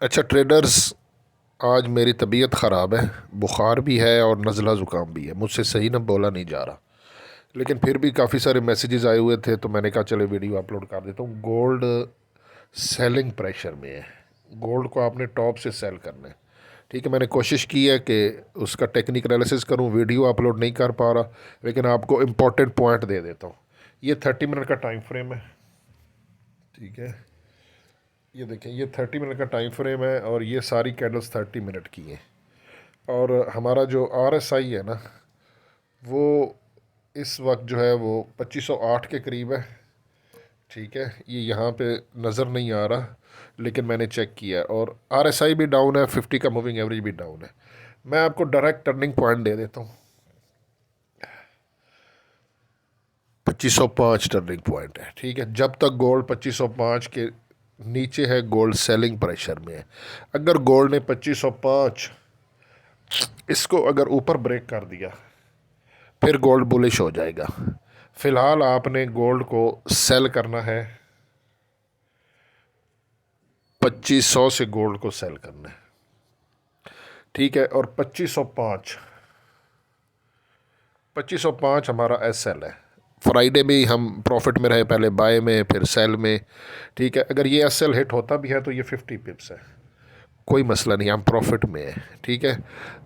अच्छा ट्रेडर्स, आज मेरी तबीयत ख़राब है, बुखार भी है और नज़ला ज़ुकाम भी है। मुझसे सही ना बोला नहीं जा रहा, लेकिन फिर भी काफ़ी सारे मैसेजेस आए हुए थे तो मैंने कहा चले वीडियो अपलोड कर देता हूँ। गोल्ड सेलिंग प्रेशर में है। गोल्ड को आपने टॉप से सेल करना है। ठीक है, मैंने कोशिश की है कि उसका टेक्निक एनालिसिस करूँ, वीडियो अपलोड नहीं कर पा रहा, लेकिन आपको इम्पोर्टेंट पॉइंट दे देता हूँ। ये 30 मिनट का टाइम फ्रेम है। ठीक है, ये देखें, ये 30 मिनट का टाइम फ्रेम है और ये सारी कैंडल्स 30 मिनट की हैं। और हमारा जो RSI है ना, वो इस वक्त जो है वो 2508 के करीब है। ठीक है, ये यहाँ पे नज़र नहीं आ रहा, लेकिन मैंने चेक किया और RSI भी डाउन है, 50 का मूविंग एवरेज भी डाउन है। मैं आपको डायरेक्ट टर्निंग पॉइंट दे देता हूँ। 2505 टर्निंग पॉइंट है। ठीक है, जब तक गोल्ड 2505 के नीचे है, गोल्ड सेलिंग प्रेशर में है। अगर गोल्ड ने 2505 इसको अगर ऊपर ब्रेक कर दिया, फिर गोल्ड बुलिश हो जाएगा। फ़िलहाल आपने गोल्ड को सेल करना है, 2500 से गोल्ड को सेल करना है। ठीक है, और 2505 हमारा SL है। फ्राइडे में ही हम प्रॉफिट में रहे, पहले बाय में फिर सेल में। ठीक है, अगर ये SL हिट होता भी है तो ये 50 पिप्स है, कोई मसला नहीं, हम प्रॉफिट में है। ठीक है,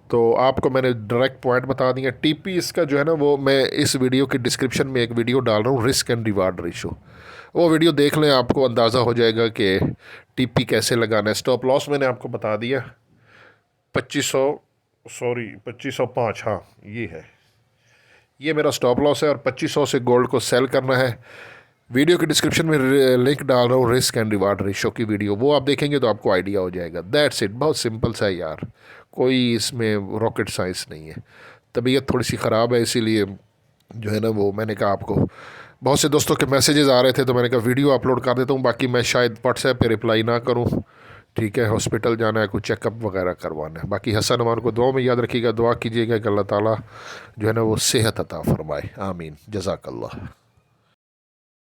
तो आपको मैंने डायरेक्ट पॉइंट बता दिया। TP इसका जो है ना, वो मैं इस वीडियो की डिस्क्रिप्शन में एक वीडियो डाल रहा हूँ, रिस्क एंड रिवार्ड रेशो। वो वीडियो देख लें, आपको अंदाज़ा हो जाएगा कि TP कैसे लगाना है। स्टॉप लॉस मैंने आपको बता दिया, 2500, सॉरी 2505, हाँ ये है, ये मेरा स्टॉप लॉस है। और 2500 से गोल्ड को सेल करना है। वीडियो के डिस्क्रिप्शन में लिंक डाल रहा हूँ, रिस्क एंड रिवार्ड रेशो की वीडियो, वो आप देखेंगे तो आपको आइडिया हो जाएगा। दैट्स इट, बहुत सिंपल सा है यार, कोई इसमें रॉकेट साइंस नहीं है। तबीयत थोड़ी सी ख़राब है, इसीलिए जो है ना वो मैंने कहा आपको, बहुत से दोस्तों के मैसेजेस आ रहे थे तो मैंने कहा वीडियो अपलोड कर देता हूँ। बाकी मैं शायद व्हाट्सएप पे रिप्लाई ना करूँ। ठीक है, हॉस्पिटल जाना है, कुछ चेकअप वगैरह करवाना है। बाकी हसन अमान को दुआ में याद रखिएगा, दुआ कीजिएगा कि अल्लाह ताला जो है ना वो सेहत अता फरमाए। आमीन, जज़ाकल्लाह।